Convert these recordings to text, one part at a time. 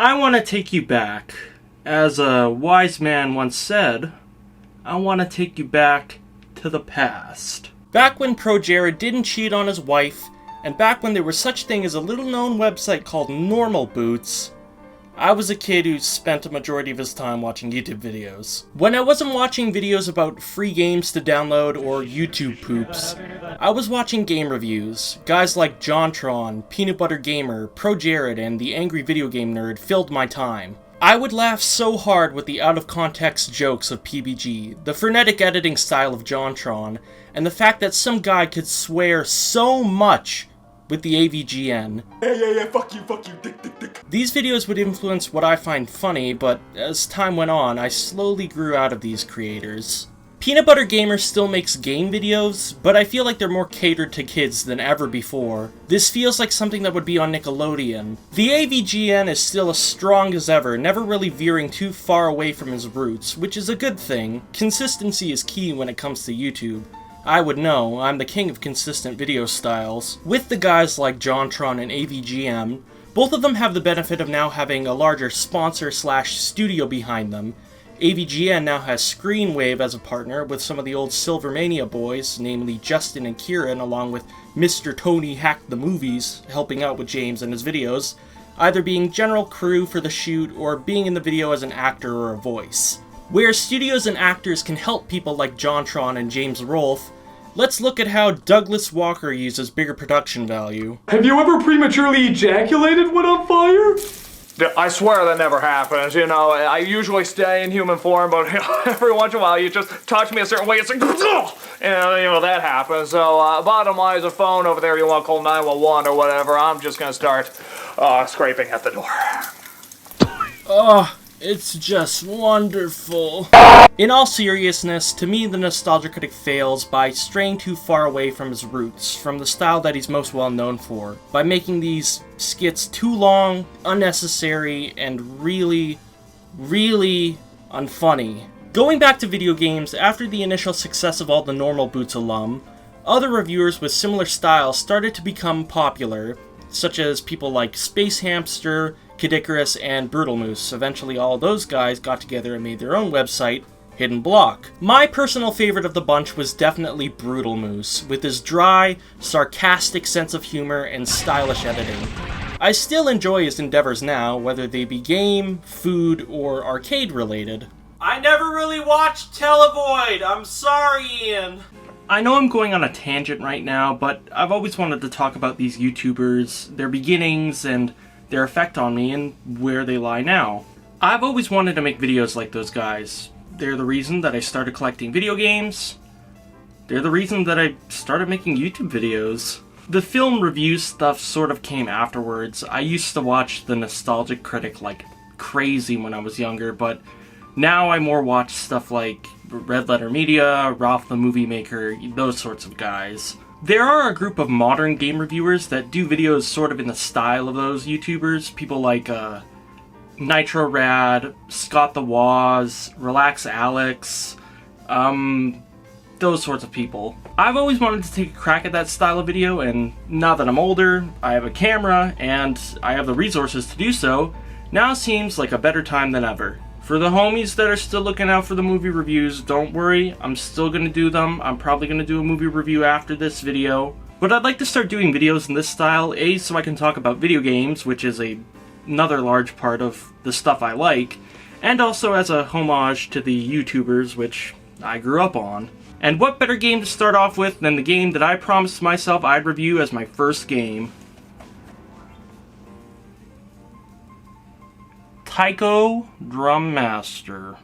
I want to take you back. As a wise man once said, I want to take you back to the past. Back when Pro Jared didn't cheat on his wife, and back when there was such thing as a little-known website called Normal Boots, I was a kid who spent a majority of his time watching YouTube videos. When I wasn't watching videos about free games to download or YouTube poops, I was watching game reviews. Guys like JonTron, Peanut Butter Gamer, Pro Jared, and the Angry Video Game Nerd filled my time. I would laugh so hard with the out-of-context jokes of PBG, the frenetic editing style of JonTron, and the fact that some guy could swear so much with the AVGN. Yeah, fuck you, dick. These videos would influence what I find funny, but as time went on, I slowly grew out of these creators. Peanut Butter Gamer still makes game videos, but I feel like they're more catered to kids than ever before. This feels like something that would be on Nickelodeon. The AVGN is still as strong as ever, never really veering too far away from his roots, which is a good thing. Consistency is key when it comes to YouTube. I would know, I'm the king of consistent video styles. With the guys like JonTron and AVGM, both of them have the benefit of now having a larger sponsor/studio behind them. AVGN now has Screenwave as a partner with some of the old Silvermania boys, namely Justin and Kieran, along with Mr. Tony Hack the Movies, helping out with James and his videos, either being general crew for the shoot or being in the video as an actor or a voice. Where studios and actors can help people like JonTron and James Rolfe, let's look at how Douglas Walker uses bigger production value. Have you ever prematurely ejaculated when on fire? I swear that never happens, you know. I usually stay in human form, but every once in a while you just touch me a certain way, it's like, and you know, that happens. So, bottom line is a phone over there, you want to call 911 or whatever, I'm just gonna start scraping at the door. Oh, it's just wonderful. In all seriousness, to me the nostalgia critic fails by straying too far away from his roots, from the style that he's most well known for, by making these skits too long, unnecessary, and really unfunny. Going back to video games, after the initial success of all the Normal Boots alum, other reviewers with similar styles started to become popular, such as people like Space Hamster, Kadikarus, and Brutal Moose. Eventually all those guys got together and made their own website, Hidden Block. My personal favorite of the bunch was definitely Brutal Moose, with his dry, sarcastic sense of humor and stylish editing. I still enjoy his endeavors now, whether they be game, food, or arcade related. I never really watched Televoid! I'm sorry, Ian! I know I'm going on a tangent right now, but I've always wanted to talk about these YouTubers, their beginnings, and their effect on me, and where they lie now. I've always wanted to make videos like those guys. They're the reason that I started collecting video games. They're the reason that I started making YouTube videos. The film review stuff sort of came afterwards. I used to watch The Nostalgic Critic like crazy when I was younger, but now I more watch stuff like Red Letter Media, Ralph the Movie Maker, those sorts of guys. There are a group of modern game reviewers that do videos sort of in the style of those YouTubers. People like Nitro Rad, Scott the Waz, Relax Alex, those sorts of people. I've always wanted to take a crack at that style of video, and now that I'm older, I have a camera, and I have the resources to do so, now seems like a better time than ever. For the homies that are still looking out for the movie reviews, don't worry, I'm still gonna do them. I'm probably gonna do a movie review after this video. But I'd like to start doing videos in this style, A, so I can talk about video games, which is another large part of the stuff I like, and also as a homage to the YouTubers, which I grew up on. And what better game to start off with than the game that I promised myself I'd review as my first game. Taiko Drum Master.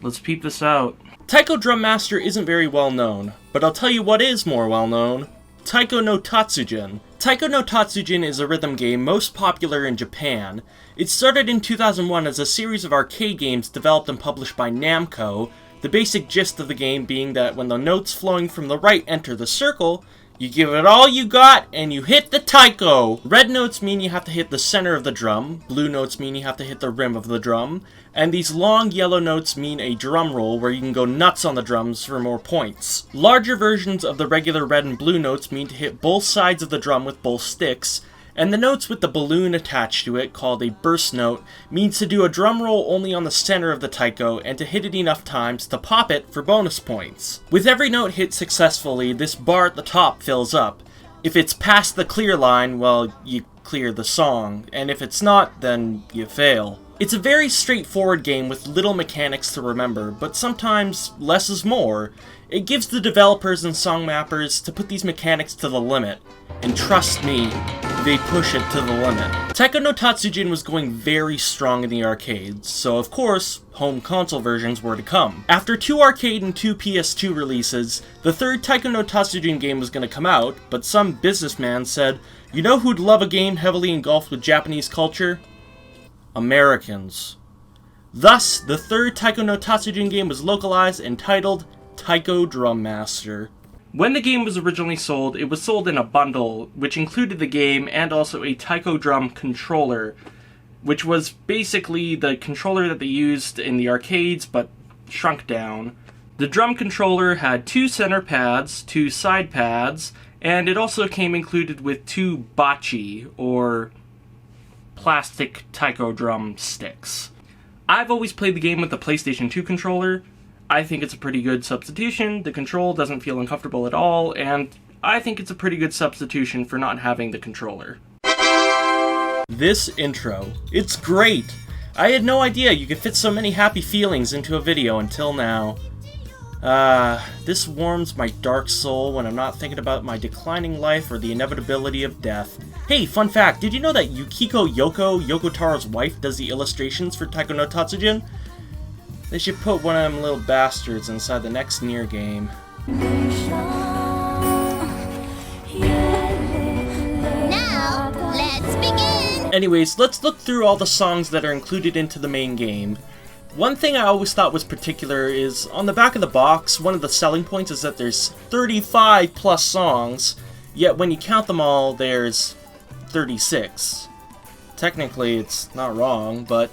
Let's peep this out. Taiko Drum Master isn't very well known, but I'll tell you what is more well known. Taiko no Tatsujin. Taiko no Tatsujin is a rhythm game most popular in Japan. It started in 2001 as a series of arcade games developed and published by Namco, the basic gist of the game being that when the notes flowing from the right enter the circle, you give it all you got, and you hit the taiko! Red notes mean you have to hit the center of the drum, blue notes mean you have to hit the rim of the drum, and these long yellow notes mean a drum roll where you can go nuts on the drums for more points. Larger versions of the regular red and blue notes mean to hit both sides of the drum with both sticks, and the notes with the balloon attached to it, called a burst note, means to do a drum roll only on the center of the taiko and to hit it enough times to pop it for bonus points. With every note hit successfully, this bar at the top fills up. If it's past the clear line, well, you clear the song, and if it's not, then you fail. It's a very straightforward game with little mechanics to remember, but sometimes less is more. It gives the developers and song mappers to put these mechanics to the limit, and trust me, they push it to the limit. Taiko no Tatsujin was going very strong in the arcades, so of course, home console versions were to come. After 2 arcade and 2 PS2 releases, the third Taiko no Tatsujin game was going to come out, but some businessman said, "You know who'd love a game heavily engulfed with Japanese culture? Americans." Thus, the third Taiko no Tatsujin game was localized and titled Taiko Drum Master. When the game was originally sold, it was sold in a bundle, which included the game and also a taiko drum controller, which was basically the controller that they used in the arcades, but shrunk down. The drum controller had 2 center pads, 2 side pads, and it also came included with 2 bachi, or plastic taiko drum sticks. I've always played the game with the PlayStation 2 controller. I think it's a pretty good substitution. The control doesn't feel uncomfortable at all, and I think it's a pretty good substitution for not having the controller. This intro, it's great! I had no idea you could fit so many happy feelings into a video until now. This warms my dark soul when I'm not thinking about my declining life or the inevitability of death. Hey, fun fact, did you know that Yukiko Yoko Taro's wife, does the illustrations for Taiko no Tatsujin? They should put one of them little bastards inside the next Nier game. Now, let's begin! Anyways, let's look through all the songs that are included into the main game. One thing I always thought was particular is, on the back of the box, one of the selling points is that there's 35 plus songs, yet when you count them all, there's 36. Technically, it's not wrong, but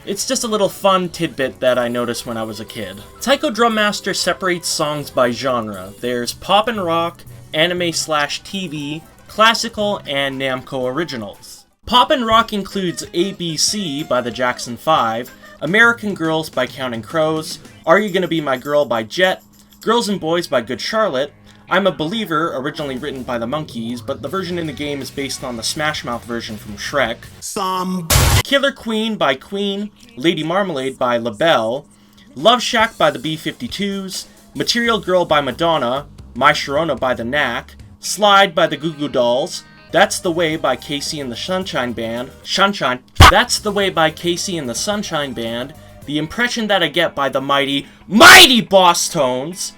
it's just a little fun tidbit that I noticed when I was a kid. Taiko Drum Master separates songs by genre. There's pop and rock, anime/TV, classical, and Namco originals. Pop and rock includes ABC by the Jackson 5, American Girls by Counting Crows, Are You Gonna Be My Girl by Jet, Girls and Boys by Good Charlotte, I'm a Believer, originally written by the Monkees, but the version in the game is based on the Smash Mouth version from Shrek, Killer Queen by Queen, Lady Marmalade by LaBelle, Love Shack by the B-52s, Material Girl by Madonna, My Sharona by the Knack, Slide by the Goo Goo Dolls, That's the Way by Casey and the Sunshine Band, That's the Way by Casey and the Sunshine Band, The Impression That I Get by the mighty Boss Tones,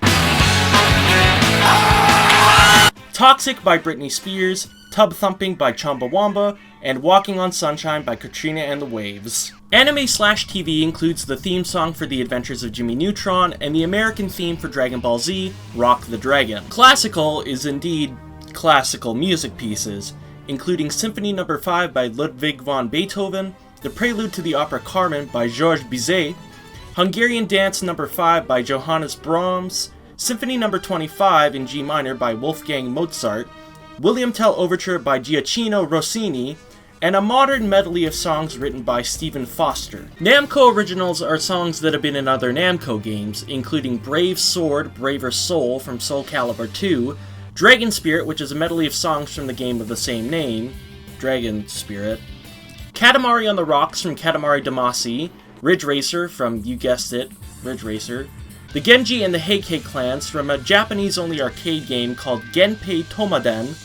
Toxic by Britney Spears, Tub Thumping by Chumbawamba, and Walking on Sunshine by Katrina and the Waves. Anime/TV includes the theme song for The Adventures of Jimmy Neutron and the American theme for Dragon Ball Z, Rock the Dragon. Classical is indeed classical music pieces, including Symphony No. 5 by Ludwig van Beethoven, the Prelude to the opera Carmen by Georges Bizet, Hungarian Dance No. 5 by Johannes Brahms, Symphony No. 25 in G minor by Wolfgang Mozart, William Tell Overture by Gioacchino Rossini, and a modern medley of songs written by Stephen Foster. Namco originals are songs that have been in other Namco games, including Brave Sword, Braver Soul from Soul Calibur 2, Dragon Spirit, which is a medley of songs from the game of the same name, Dragon Spirit, Katamari On The Rocks from Katamari Damacy, Ridge Racer from, you guessed it, Ridge Racer, the Genji and the Heikei clans from a Japanese-only arcade game called Genpei Tomaden,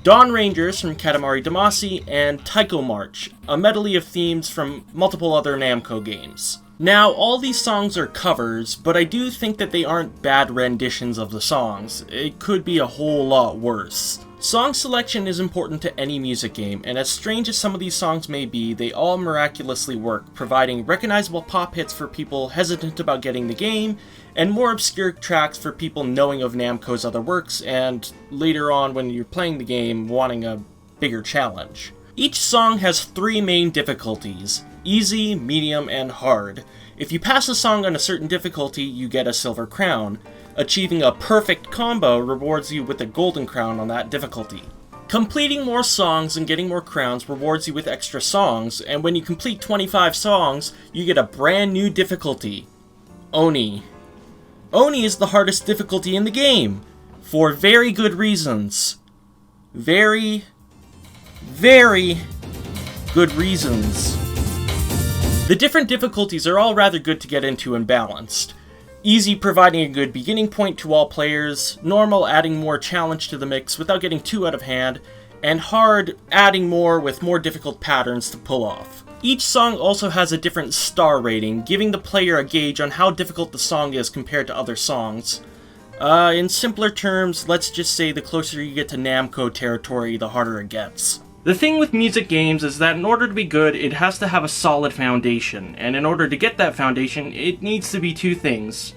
Dawn Rangers from Katamari Damacy, and Taiko March, a medley of themes from multiple other Namco games. Now, all these songs are covers, but I do think that they aren't bad renditions of the songs. It could be a whole lot worse. Song selection is important to any music game, and as strange as some of these songs may be, they all miraculously work, providing recognizable pop hits for people hesitant about getting the game, and more obscure tracks for people knowing of Namco's other works, and later on when you're playing the game, wanting a bigger challenge. Each song has 3 main difficulties: easy, medium, and hard. If you pass a song on a certain difficulty, you get a silver crown. Achieving a perfect combo rewards you with a golden crown on that difficulty. Completing more songs and getting more crowns rewards you with extra songs, and when you complete 25 songs, you get a brand new difficulty. Oni. Oni is the hardest difficulty in the game, for very good reasons. Very good reasons. The different difficulties are all rather good to get into and balanced. Easy providing a good beginning point to all players, normal adding more challenge to the mix without getting too out of hand, and hard adding more with more difficult patterns to pull off. Each song also has a different star rating, giving the player a gauge on how difficult the song is compared to other songs. In simpler terms, let's just say the closer you get to Namco territory, the harder it gets. The thing with music games is that in order to be good, it has to have a solid foundation, and in order to get that foundation, it needs to be two things.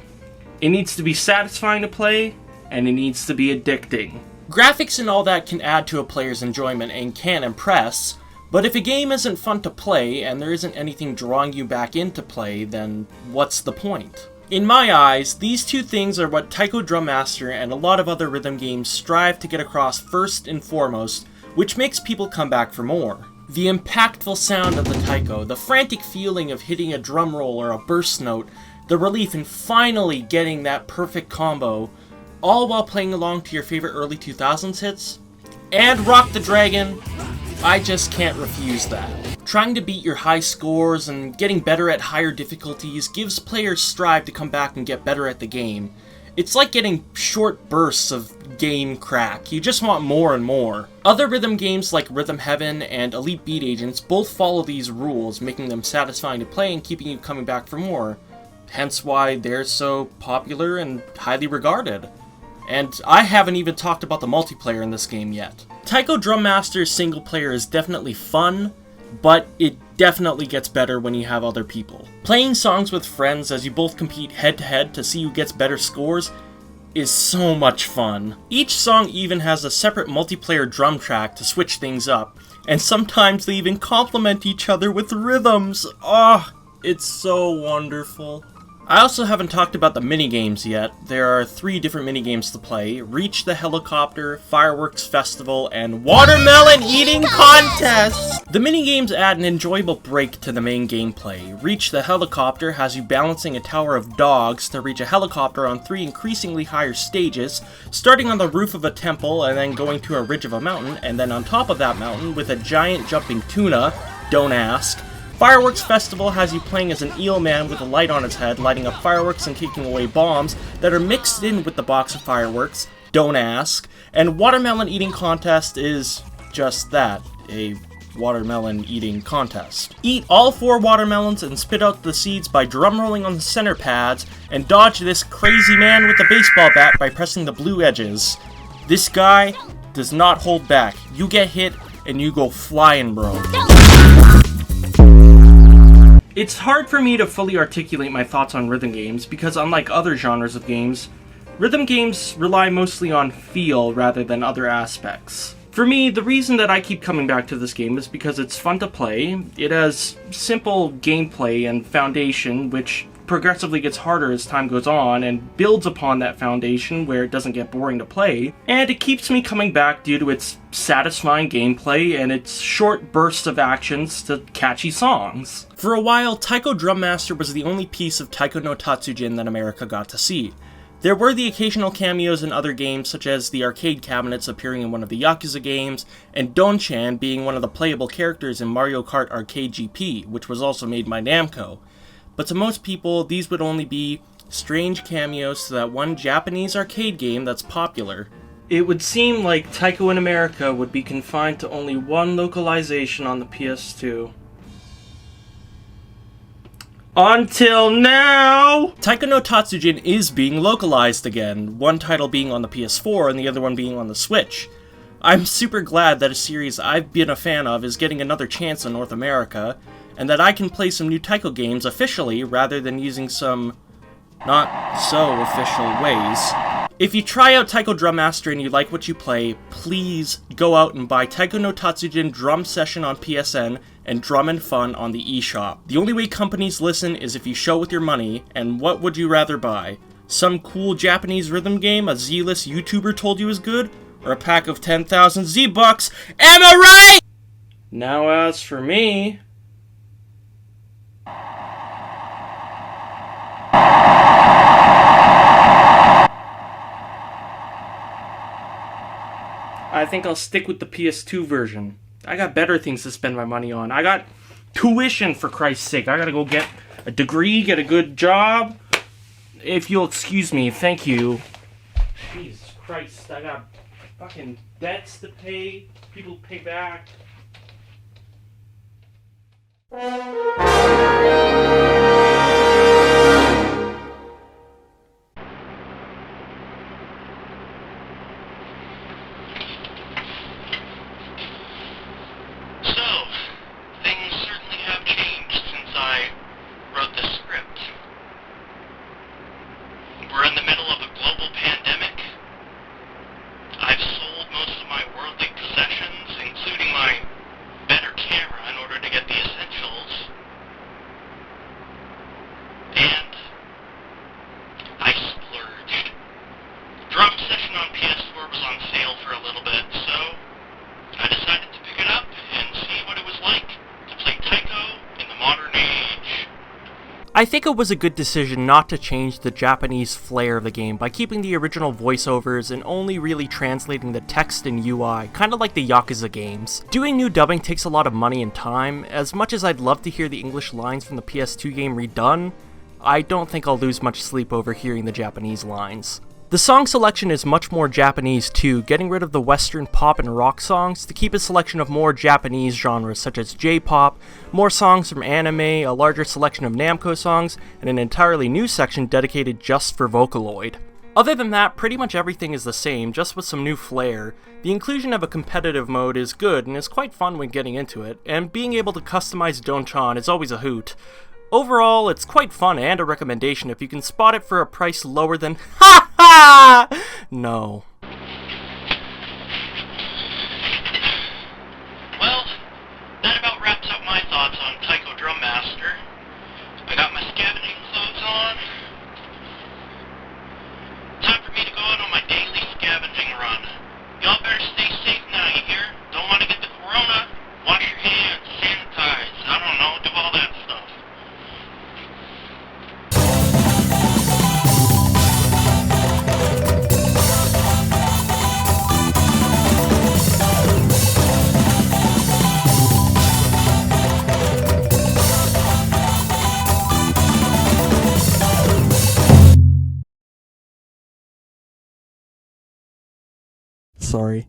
It needs to be satisfying to play, and it needs to be addicting. Graphics and all that can add to a player's enjoyment and can impress, but if a game isn't fun to play, and there isn't anything drawing you back into play, then what's the point? In my eyes, these two things are what Taiko Drum Master and a lot of other rhythm games strive to get across first and foremost, which makes people come back for more. The impactful sound of the taiko, the frantic feeling of hitting a drum roll or a burst note, the relief in finally getting that perfect combo, all while playing along to your favorite early 2000s hits, and Rock the Dragon, I just can't refuse that. Trying to beat your high scores and getting better at higher difficulties gives players strive to come back and get better at the game. It's like getting short bursts of game crack. You just want more and more. Other rhythm games like Rhythm Heaven and Elite Beat Agents both follow these rules, making them satisfying to play and keeping you coming back for more. Hence why they're so popular and highly regarded. And I haven't even talked about the multiplayer in this game yet. Taiko Drum Master's single player is definitely fun, but it definitely gets better when you have other people. Playing songs with friends as you both compete head-to-head to see who gets better scores is so much fun. Each song even has a separate multiplayer drum track to switch things up, and sometimes they even complement each other with rhythms. Oh, it's so wonderful. I also haven't talked about the minigames yet. There are 3 different minigames to play: Reach the Helicopter, Fireworks Festival, and Watermelon Eating Contest! The minigames add an enjoyable break to the main gameplay. Reach the Helicopter has you balancing a tower of dogs to reach a helicopter on 3 increasingly higher stages, starting on the roof of a temple and then going to a ridge of a mountain, and then on top of that mountain with a giant jumping tuna, don't ask. Fireworks Festival has you playing as an eel man with a light on his head, lighting up fireworks and kicking away bombs that are mixed in with the box of fireworks, don't ask. And Watermelon Eating Contest is just that, a watermelon eating contest. Eat all 4 watermelons and spit out the seeds by drum rolling on the center pads, and dodge this crazy man with the baseball bat by pressing the blue edges. This guy does not hold back. You get hit and you go flying, bro. It's hard for me to fully articulate my thoughts on rhythm games because, unlike other genres of games, rhythm games rely mostly on feel rather than other aspects. For me, the reason that I keep coming back to this game is because it's fun to play, it has simple gameplay and foundation, which progressively gets harder as time goes on and builds upon that foundation where it doesn't get boring to play, and it keeps me coming back due to its satisfying gameplay and its short bursts of actions to catchy songs. For a while, Taiko Drum Master was the only piece of Taiko no Tatsujin that America got to see. There were the occasional cameos in other games, such as the arcade cabinets appearing in one of the Yakuza games, and Don-chan being one of the playable characters in Mario Kart Arcade GP, which was also made by Namco. But to most people, these would only be strange cameos to that one Japanese arcade game that's popular. It would seem like Taiko in America would be confined to only one localization on the PS2. Until now! Taiko no Tatsujin is being localized again, one title being on the PS4 and the other one being on the Switch. I'm super glad that a series I've been a fan of is getting another chance in North America, and that I can play some new Taiko games officially rather than using some not-so-official ways. If you try out Taiko Drum Master and you like what you play, please go out and buy Taiko no Tatsujin Drum Session on PSN and Drum and Fun on the eShop. The only way companies listen is if you show with your money, and what would you rather buy? Some cool Japanese rhythm game a Z-list YouTuber told you is good? or a pack of 10,000 Z-Bucks. Am I right? Now as for me... I think I'll stick with the PS2 version. I got better things to spend my money on. I got tuition, for Christ's sake. I gotta go get a degree, get a good job. If you'll excuse me, thank you. Jesus Christ, I got fucking debts to pay, people to pay back. I think it was a good decision not to change the Japanese flair of the game by keeping the original voiceovers and only really translating the text and UI, kinda like the Yakuza games. Doing new dubbing takes a lot of money and time. As much as I'd love to hear the English lines from the PS2 game redone, I don't think I'll lose much sleep over hearing the Japanese lines. The song selection is much more Japanese too, getting rid of the Western pop and rock songs to keep a selection of more Japanese genres such as J-pop, more songs from anime, a larger selection of Namco songs, and an entirely new section dedicated just for Vocaloid. Other than that, pretty much everything is the same, just with some new flair. The inclusion of a competitive mode is good and is quite fun when getting into it, and being able to customize Donchan is always a hoot. Overall, it's quite fun and a recommendation if you can spot it for a price lower than HA HA! No. Well, that about wraps up my thoughts on Taiko Drum Master. I got my scavenging clothes on. Time for me to go out on my daily scavenging run. Y'all better stay safe now, you hear? Don't want to get the corona. Wash your hands, sanitize, I don't know, do all that stuff. Sorry.